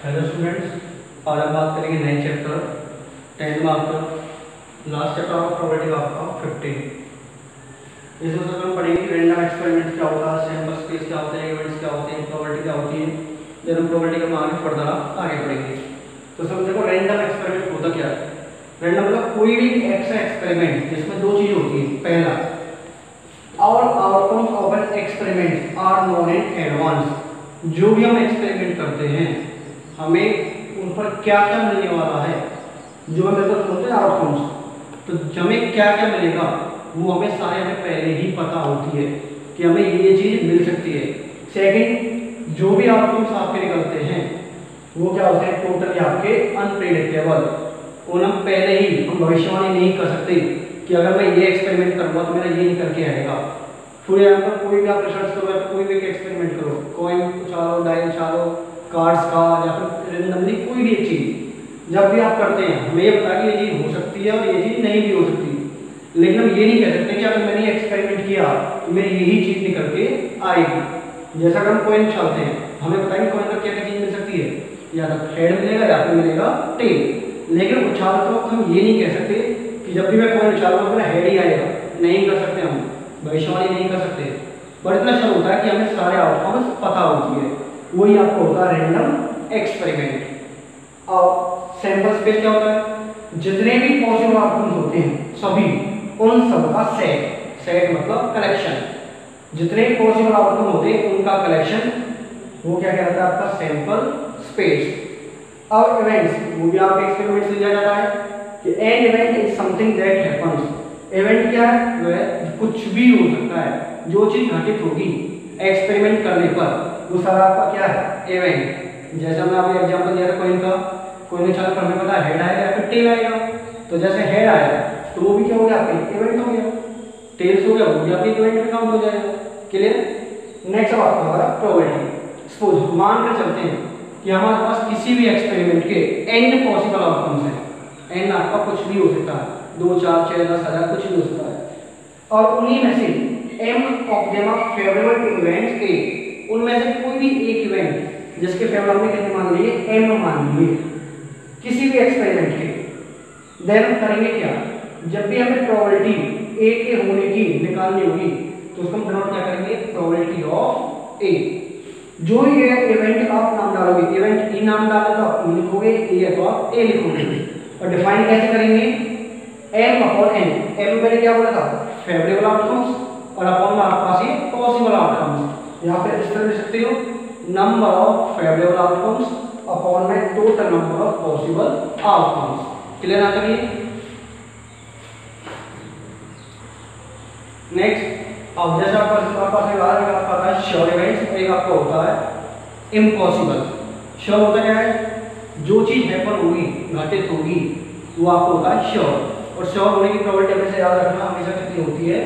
Hello students, आज हम बात करेंगे नए चैप्टर 10 मार्क का last chapter of probability of 15। इसमें हम पढ़ेंगे रैंडम एक्सपेरिमेंट क्या होता है, सैंपल स्पेस क्या होते हैं, इवेंट्स क्या होते हैं, प्रोबेबिलिटी क्या होती है। जब हम प्रोबेबिलिटी का आगे फर्दर आगे पढ़ेंगे तो सब देखो रैंडम एक्सपेरिमेंट होता क्या है। रैंडम मतलब कोई भी ऐसा एक्सपेरिमेंट जिसमें दो चीज़ होती है। पहला, all outcomes of an experiment are known in advance. जो भी हम एक्सपेरिमेंट करते हैं हमें उन पर क्या क्या मिलने वाला है, जो हमें बोलते हैं आउटकम्स, तो हमें क्या क्या मिलेगा वो हमें सारे हमें पहले ही पता होती है कि हमें ये चीज़ मिल सकती है। सेकंड, जो भी आउटकम्स आपके निकलते हैं वो क्या होते हैं, टोटली आपके अनप्रेडिक्टेबल। और हम पहले ही हम भविष्यवाणी नहीं कर सकते कि अगर मैं ये एक्सपेरिमेंट करूँगा तो मेरा ये निकल के आएगा। फॉर एग्जाम्पल कोई भी आप रिसर्च करो या कोई भी एक्सपेरिमेंट करो, कॉइन उछालो, डाई उछालो, कार्ड्स का या फिर रेंडमली कोई भी एक चीज़ जब भी आप करते हैं हमें ये पता कि ये चीज़ हो सकती है और ये चीज़ नहीं भी हो सकती। लेकिन हम ये नहीं कह सकते कि अगर मैंने एक्सपेरिमेंट किया तो मेरी यही चीज़ निकल के आएगी। जैसा कि हम कॉइन उछालते हैं, हमें पता है कि कॉइन का क्या क्या चीज़ मिल सकती है, या तो हेड मिलेगा या फिर मिलेगा टेल। लेकिन उछालते वक्त हम ये नहीं कह सकते कि जब भी मैं कॉइन उछालूंगा मेरा हेड ही आएगा। नहीं कर सकते, हम भविष्यवाणी नहीं कर सकते। पर इतना अच्छा होता है कि हमें सारे आउटकम्स पता होती है। वही आपको होता है रैंडम एक्सपेरिमेंट। और सैंपल स्पेस क्या होता है, जितने भी पॉसिबल आउटकम्स होते हैं सभी उन सब का सेट। सेट मतलब कलेक्शन। जितने पॉसिबल आउटकम होते हैं उनका कलेक्शन, वो क्या कहलाता है आपका सैंपल स्पेस। और इवेंट्स, वो भी आपके एक्सपेरिमेंट से दिया जाता है कि an event is something that happens. Event क्या है, वो है कुछ भी हो सकता है, जो चीज घटित होगी एक्सपेरिमेंट करने पर वो सारा आपका क्या है, इवेंट। जैसे हमने अभी एग्जांपल दिया था कॉइन का, कॉइन उछाल पर हमें पता है हेड आएगा या फिर टेल आएगा। तो जैसे हेड आया तो वो भी क्या हो गया, आपका इवेंट हो गया। टेल्स हो गया, वो भी आपके इवेंट में काउंट हो जाएगा। क्लियर। नेक्स्ट अब आपका होगा प्रोबेबिलिटी। सपोज मान कर चलते हैं कि हमारे पास किसी भी एक्सपेरिमेंट के n पॉसिबल आउटकम्स हैं। n आपका कुछ भी हो सकता है, 2, 4, 6, 10, 1000 कुछ भी हो सकता है। और उन्हीं में से m of them are favourable to events a। उनमें से कोई भी एक इवेंट जिसके फेवर हमने कितने मान लिए, m मान लिए किसी भी एक्सपेरिमेंट के। देन हम करेंगे क्या, जब भी हमें प्रोबेबिलिटी a के होने की निकालनी होगी तो उसको हम डिनोट क्या करेंगे, प्रोबेबिलिटी ऑफ a। जो ये इवेंट का आप नाम डालोगे, इवेंट ई नाम डालोगे तो आप ई लिखोगे, ए है तो आप ए लिखोगे। और डिफाइन कैसे करेंगे, m अपॉन n। m मैंने क्या बोला था, फेवरेबल आउटकम्स, और अपॉन में आपके पास ये पॉसिबल आउटकम्स। या फिर इस तरह लिख सकते हो, number of favourable outcomes upon में total number of possible outcomes. Clear आता है। नेक्स्ट, अब जैसे आपका पास एक आता है श्योर इवेंट्स, एक आपका होता है इम्पॉसिबल। श्योर होता क्या है, जो चीज हैपन होगी, घटित होगी, वो आपको होता है श्योर। और श्योर होने की प्रोबेबिलिटी हमेशा याद रखना, हमेशा कितनी होती है,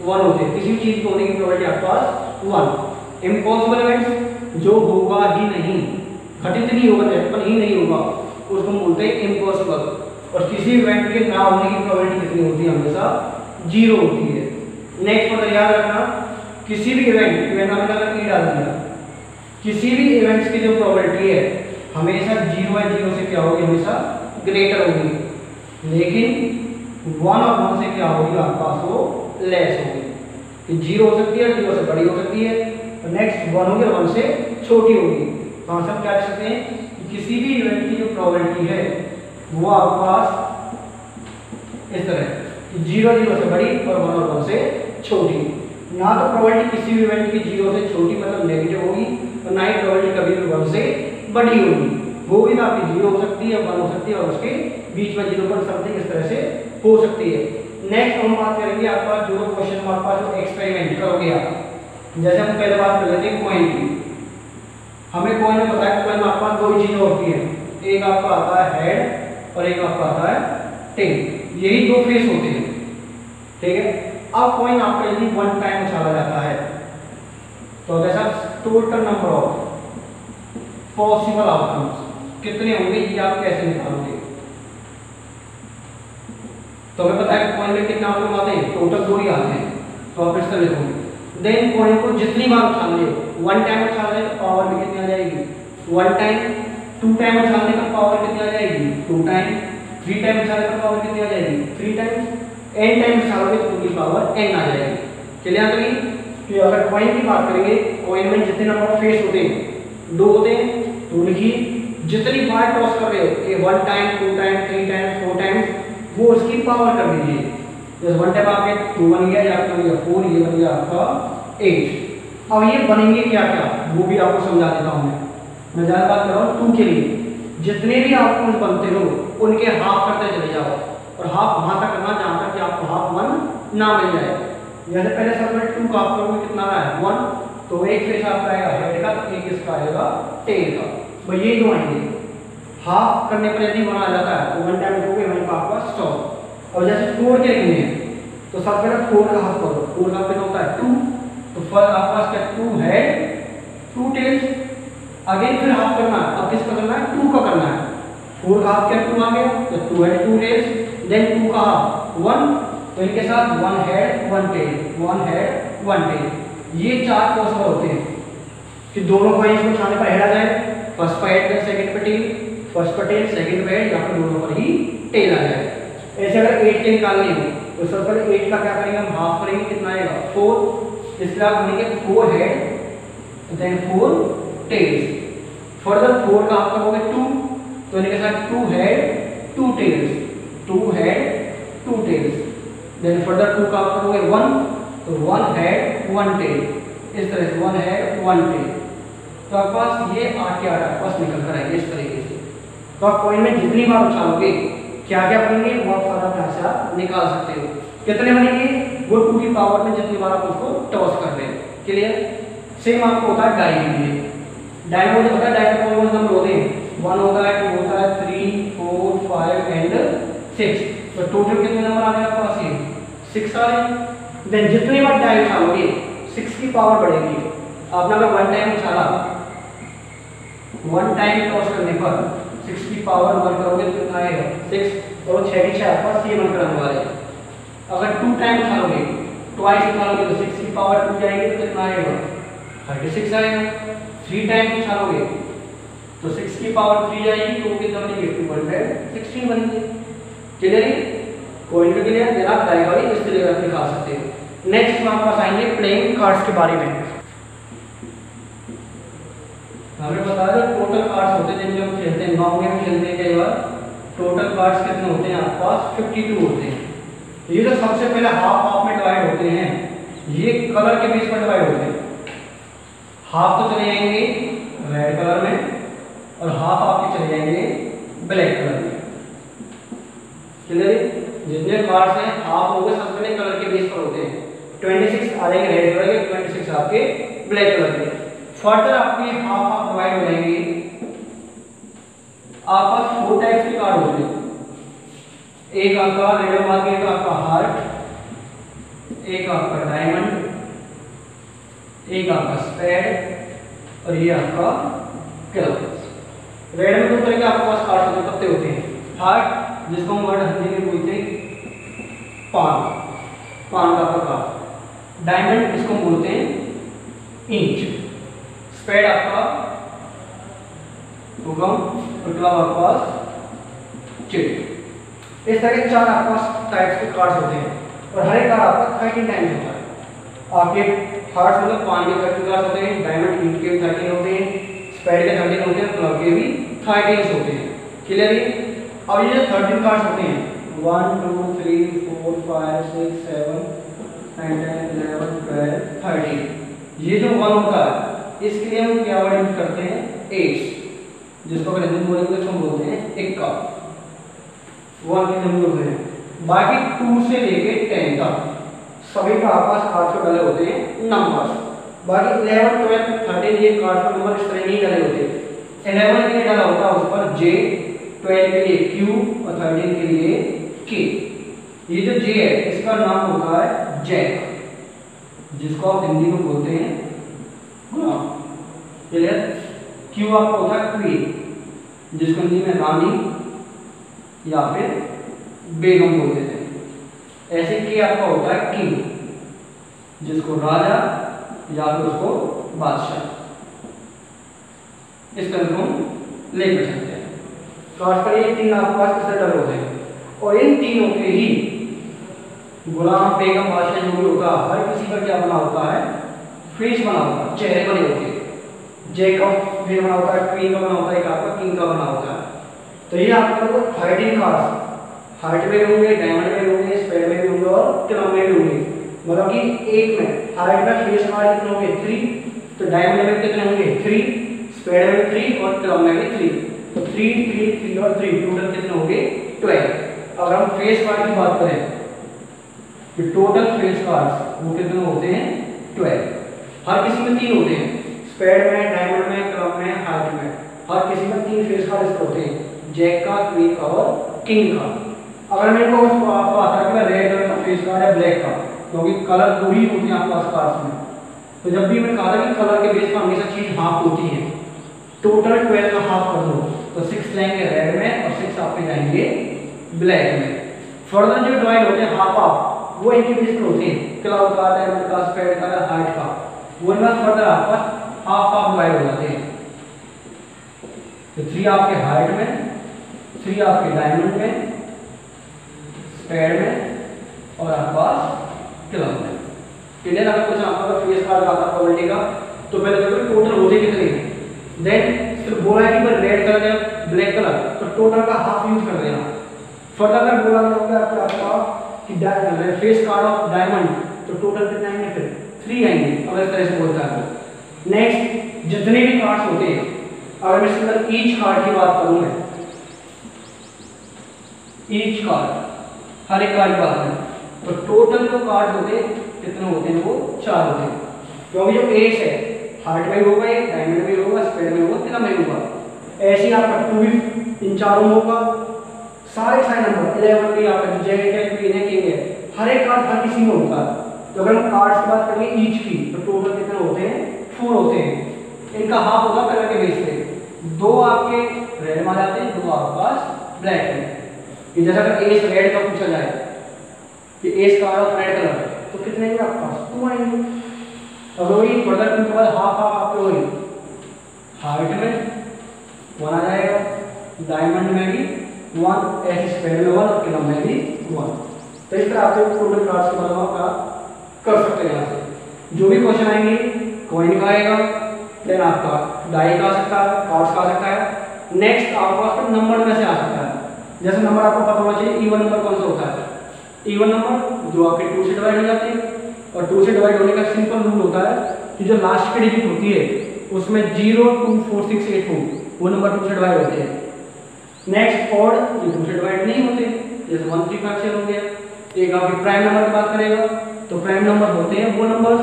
1 होती है। किसी भी चीज को होने की प्रोबेबिलिटी आपके पास 1। इम्पॉसिबल इवेंट्स, जो होगा ही नहीं, घटित नहीं होगा, हैपन ही नहीं होगा, उसको हम बोलते हैं इम्पॉसिबल। और किसी इवेंट के ना होने की प्रोबेबिलिटी कितनी होती है, हमेशा 0 होती है। नेक्स्ट पर याद रखना, किसी भी इवेंट में अगर ई डाल दिया, किसी भी इवेंट्स की जो प्रोबेबिलिटी है हमेशा 0 है, 0 से क्या होगी, हमेशा ग्रेटर होगी। लेकिन 1/1 से क्या होगी आपके पास, वो लेस होगी। कि 0 हो सकती है, 0 से बड़ी हो सकती है, और नेक्स्ट 1 होगी, 1 से छोटी होगी। तो हम सब क्या कह सकते हैं कि किसी भी इवेंट की जो प्रोबेबिलिटी है वो आपके पास इस तरह 0 0 से बड़ी और 1 से छोटी। यहाँ तो प्रोबेबिलिटी किसी भी इवेंट की 0 से छोटी मतलब नेगेटिव होगी, और ना ही प्रोबेबिलिटी कभी भी 1 से बड़ी होगी। होगी तो आपकी 0 हो सकती है, 1 हो सकती है, और उसके बीच में 0 समथिंग इस तरह से हो सकती है। नेक्स्ट हम बात करेंगे आपका जो क्वेश्चन आपका जो एक्सपेरिमेंट करोगे आप। जैसे हम पहले बात कर लेते हैं कॉइन की। हमें कॉइन में पता है कॉइन में आपका दो चीजें होती है, एक आपका आता है हेड और एक आपका आता है टेल। यही दो फेस होते हैं, ठीक है। अब कॉइन आपका यदि 1 टाइम उछाला जाता है तो जैसा total number of possible outcomes कितने होंगे, ये आप कैसे निकालोगे। तो हमें पता है कॉइन में कितने आउटकम आते हैं, टोटल 2 ही आते हैं, तो आप इस तरह लिखोगे। देन कॉइन को जितनी बार उछाल ले, 1 टाइम उछाल ले तो पावर भी कितनी आ जाएगी, 1 टाइम 2 टाइम उछालने पर पावर कितनी आ जाएगी 2 टाइम, 3 टाइम उछालने पर पावर कितनी आ जाएगी 3 टाइम, n टाइम उछालोगे तो उनकी पावर n आ जाएगी। क्लियर करिए। तो अगर कॉइन की बात करेंगे, कॉइन में जितने नंबर ऑफ फेस होते हैं 2 होते हैं, तो लिखिए जितनी बार टॉस कर रहे हो ये 1 टाइम 2 टाइम 3 टाइम 4 टाइम्स वो उसकी पावर कर दीजिए। जैसे 1 टाइम आपके 2 बन गया, या आपका बन गया 4, ये बन गया आपका 8। अब ये बनेंगे क्या क्या वो भी आपको समझा देता हूँ मैं ज़्यादा बात कर रहा हूँ 2 के लिए। जितने भी आउटकम्स बनते हो उनके हाफ करते चले जाओ, और हाफ वहाँ तक करना जहाँ तक कि आपको हाफ 1 ना मिल जाए। जैसे पहले सर्कल 2 का आप करोगे कितना रहा है 1, तो एक फेस आपका आएगा हेड का, तो एक इसका आएगा टेल का, भाई ये दो आएंगे। हाफ करने पर यदि 1 आ जाता है तो 1 टाइम दोगे वहीं पर आपका स्टॉप। और जैसे 4 के लिखने हैं तो सबसे पहले 4 का हाफ करो, 4 का कितना होता है 2, तो फर्स्ट आपके पास क्या 2 हेड 2 टेल्स, अगेन फिर हाफ करना है। अब किसका करना है 2 का करना है। 4 का हाफ क्या 2 आ गया, तो 2 हेड 2 टेल्स, देन 2 का हाफ 1, तो इनके साथ 1 हेड 1 टेल, 1 हेड 1 टेल। ये 4 पॉसिबल होते हैं कि दोनों कॉइन्स को उठाने पर हेड आ जाए, फर्स्ट पर हेड सेकंड पर टेल, फर्स्ट पर टेल सेकंड पर हेड, या फिर दोनों पर ही टेल आ जाए। ऐसे अगर 8 के निकालने हो तो सबसे पहले 8 का क्या करेंगे हम हाफ करेंगे, कितना आएगा 4, इसलिए आप बनेंगे 4 हेड देन 4 टेल्स। फर्दर 4 का हाफ करोगे 2, तो इनके साथ 2 head 2 tails, 2 head 2 tails, then further 2 का हाफ करोगे 1, तो 1 हेड 1 टेल, इस तरह से 1 हेड 1 टेल। तो आपके पास ये 8 के 8 आपके पास निकल कर आएंगे इस तरीके से। तो आप कॉइन में जितनी बार उछालोगे क्या क्या बनेंगे वो आप सारा यहाँ से आप निकाल सकते हो। कितने बनेंगे वो 2 की पावर में जितनी बार आप उसको टॉस कर रहे हैं। क्लियर। सेम आपको होता है डाई के लिए। डाई में होता है, डाई में कौन नंबर होते हैं 1 होता है 2 होता है 3 4 5 एंड 6। तो टोटल कितने नंबर आ रहे हैं आपके पास ये 6 आ रहे हैं। देन जितनी बार डाई उछालोगे 6 की पावर बढ़ेगी। आपने अगर 1 टाइम उछाला, 1 टाइम टॉस करने पर 6 की पावर 1 करोगे तो कितना आएगा 6, और 6 के 6 आपके पास ये 1 करने वाले। अगर 2 टाइम उछालोगे, ट्वाइस उछालोगे तो 6 की पावर 2 जाएगी तो कितना आएगा 36 आएगा। 3 टाइम उछालोगे तो 6 की पावर 3 जाएगी, तो कितना बनेंगे 216 बनेंगे। क्लियर है। कॉइन के लिए देना डाई का भी इस तरीके से निकाल सकते हैं। नेक्स्ट में आपके पास आएंगे प्लेइंग कार्ड्स के बारे में। हमें बता दें टोटल कार्ड्स होते हैं जिनमें हम खेलते हैं, 9 गेम खेलते हैं कई बार। टोटल कार्ड्स कितने होते हैं आपके पास 52 होते हैं। ये जो सबसे पहले हाफ हाफ में डिवाइड होते हैं, ये कलर के बेस पर डिवाइड होते हैं। हाफ तो चले जाएंगे रेड कलर में, और हाफ आपके चले जाएंगे ब्लैक कलर में। क्लियर। जितने कार्ड्स हैं हाफ हो गए सबसे पहले कलर के बेस पर होते हैं। 26 आ जाएंगे रेड कलर के, 26 आपके ब्लैक कलर के। फर्दर आपके हाफ हाफ डिवाइड हो जाएंगे। आपके पास 4 टाइप्स के कार्ड होते हैं। एक आपका रेड मार्क, एक आपका हार्ट, एक आपका डायमंड, एक आपका स्पेड, और ये आपका क्लब। रेड में 2 तरह के आपके पास कार्ड होते हैं, पत्ते होते हैं। हार्ट जिसको हम वर्ड हिंदी में बोलते हैं पान, पान का प्रकार। डायमंड इसको बोलते हैं इंच। स्पेड आपका हुक्म, और क्लब आपके पास चिट। इस तरह के 4 आपके पास टाइप्स के कार्ड्स होते हैं, और हर एक कार्ड आपका 13 टाइम्स होता है। आपके हार्ट मतलब पान के 13 कार्ड्स होते हैं, डायमंड इंच के 13 होते हैं, स्पेड के 13 होते हैं, क्लब के भी 13 होते हैं। क्लियर है। अब ये जो 13 कार्ड्स होते हैं 1 2 3 4 5 6 7 9 10 11 12 13, ये जो 1 होता है इसके लिए हम क्या वर्ड यूज करते हैं एस, जिसको अगर हिंदी बोलेंगे तो हम बोलते हैं इक्का। 1 के हम बोलते हैं। बाकी 2 से लेके 10 तक सभी का आपस कार्ड पे डले होते हैं नंबर्स। बाकी 11 12 13 ये कार्ड पर नंबर इस तरह नहीं डले होते। 11 के लिए डाला होता है उस पर जे, 12 के लिए Q, और 13 के लिए K। ये जो J है इसका नाम होता है जैक, जिसको आप हिंदी में बोलते हैं गुलाम। क्लियर। Q आपका होता है क्वीन, जिसको हिंदी में रानी या फिर बेगम बोलते थे। ऐसे K आपका होता है किंग, जिसको राजा या फिर उसको बादशाह। इस तरह को लेकर चलते हैं। कार्ड्स पर ये 3 आपके पास किस तरह होते हैं, और इन तीनों के ही गुलाम बेगम बादशाह जो भी होगा, हर किसी का क्या बना होता है, फेस बना होता है, चेहरे बने होते हैं। जैक का फेस बना होता है, क्वीन का बना होता है, एक आपका किंग का बना होता है। तो ये आपको हाइडिंग कार्ड्स हार्ट में भी होंगे, डायमंड में भी होंगे, स्पेड में भी होंगे और क्लब में भी होंगे। मतलब कि एक में हार्ट में फेस कार्ड कितने होंगे 3, तो डायमंड में कितने होंगे 3, स्पेड में 3 और क्लब में भी 3। तो 3 3 3 और 3 टोटल कितने होंगे 12। अगर हम फेस कार्ड की बात करें तो टोटल फेस कार्ड्स वो कितने होते हैं 12। हर किसी में 3 होते हैं, स्पेड में, डायमंड में, क्लब में, हार्ट में, हर किसी में 3 फेस कार्ड होते हैं, जैक का, क्वीन का और किंग का। अगर मेरे को आपको आता है कि रेड कलर का फेस कार्ड है, ब्लैक का, क्योंकि कलर 2 ही होते हैं आपके पास कार्ड्स में, तो जब भी मैंने कहा था कि कलर के बेस पर हमेशा चीज हाफ होती है, टोटल 12 का हाफ कर दो तो 6 जाएंगे रेड में और 6 आपके जाएंगे ब्लैक में। फर्दर जो डिवाइड होते हैं हाफ हाफ वो इनके बेस पर होते हैं, क्लब का, डायमंड का, स्पेड का, हार्ट का, वो इनका फर्दर आपका हाफ हाफ डिवाइड हो जाते हैं। तो 3 आपके हार्ट में, 3 आपके डायमंड में, स्पेड में और आपके पास क्लब में। क्लियर? अगर कुछ आपका फेस कार्ड आता है क्वालिटी का तो पहले देखो टोटल होते कितने हैं, देन फिर बोला है कि रेड कलर या ब्लैक कलर, तो टोटल का हाफ यूज कर देना। फर्दर अगर बोला गया होगा आपका कि फेस कार्ड ऑफ डायमंड, तो टोटल कितने आएंगे फिर 3 आएंगे, अगर इस तरह से बोलता है तो। नेक्स्ट जितने भी कार्ड्स होते हैं, अगर मैं इसके अंदर ईच कार्ड की बात करूं, मैं ईच कार्ड हर एक कार्ड की बात करें तो टोटल जो कार्ड होते हैं कितने होते हैं, वो 4 होते हैं। क्योंकि जो एस है हार्ट में होगा, ये डायमंड में होगा, स्पेड में होगा, क्लब में होगा, ऐसे ही आपका 2 भी इन चारों में होगा। सारे नंबर 11 भी आपका जैक है, क्वीन है, किंग है, हर एक कार्ड हर किसी में होता है। तो अगर हम कार्ड्स की बात करेंगे ईच की, तो टोटल कितने होते हैं 4 होते हैं। इनका हाफ होगा कलर के बेस पे, 2 आपके रेड में आ जाते हैं, 2 आपके पास ब्लैक में। कि जैसा अगर एस रेड का पूछा जाए कि S card of red colour, तो कितने हैं आपके पास 2 आएंगे। अगर वही फर्दर उनके बाद हाफ हाफ आपके वही हार्ट में 1 आ जाएगा, डायमंड में भी 1, ऐसे स्पेड में 1 और क्लब में भी 1। तो इस तरह आपको टोटल कार्ड्स के बारे में आप कर सकते हैं। यहाँ से जो भी क्वेश्चन आएंगे कॉइन का आएगा, देन आपका डाई का आ सकता है, कार्ड्स का आ सकता है। नेक्स्ट आपके पास नंबर में से आ सकता है। जैसे नंबर आपको पता होना चाहिए इवन नंबर कौन सा होता है, इवन नंबर जो आपके 2 से डिवाइड हो जाते हैं, और 2 से डिवाइड होने का सिंपल रूल होता है कि जो लास्ट की डिजिट होती है उसमें 0, 2, 4, 6, 8 हो, वो नंबर 2 से डिवाइड होते हैं। नेक्स्ट ऑड जो 2 से डिवाइड नहीं होते, जैसे 1, 3, 5, 6 हो गया। एक आपकी प्राइम नंबर की बात करेगा तो प्राइम नंबर होते हैं वो नंबर्स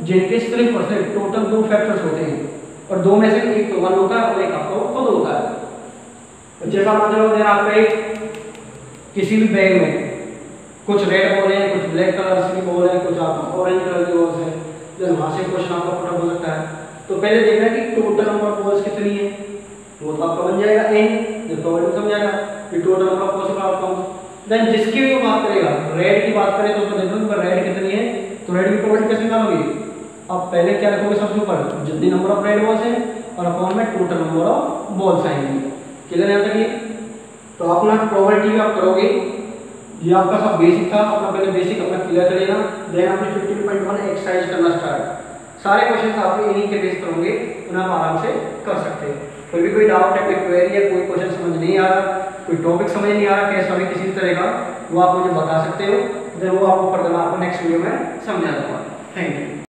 जिनके सिर्फ और सिर्फ टोटल 2 फैक्टर्स होते हैं, और 2 में से एक तो 1 होता है और एक आपका खुद होता है। जैसा मान लो अगर आपका एक किसी भी बैग में कुछ रेड बॉल है, कुछ ब्लैक कलर की बॉल है, कुछ आपका ऑरेंज कलर की बॉल्स है, तो वहाँ से क्वेश्चन आपका पुट हो सकता है। तो पहले देखना है कि टोटल नंबर बॉल्स कितनी है, वो तो आपका बन जाएगा n, जो प्रोबेबिलिटी समझाएगा कि total number of possible outcomes. Then जिसकी भी बात करेगा, रेड की बात करें तो उसको देखो कि रेड कितनी है, तो रेड की प्रोबेबिलिटी कैसे निकालोगे, अब पहले क्या रखोगे सबसे ऊपर जितनी नंबर ऑफ रेड बॉल्स है और अपॉन में टोटल नंबर ऑफ बॉल्स आएंगे। क्लियर है यहाँ तक ये? तो अपना प्रोबेबिलिटी आप करोगे, ये आपका सब बेसिक था, अपना पहले बेसिक अपना क्लियर कर लेना। देन आपने 15.1 एक्सरसाइज करना स्टार्ट। सारे क्वेश्चन आपके इन्हीं के बेस पर होंगे, उन्हें आप आराम से कर सकते हैं। फिर भी कोई डाउट है, कोई क्वेरी है, कोई क्वेश्चन समझ नहीं आ रहा, कोई टॉपिक समझ नहीं आ रहा कैसा भी किसी तरह का, वो आप मुझे बता सकते हो, देन वो आपको फर्दर आपको नेक्स्ट वीडियो में समझा दूंगा। Thank you.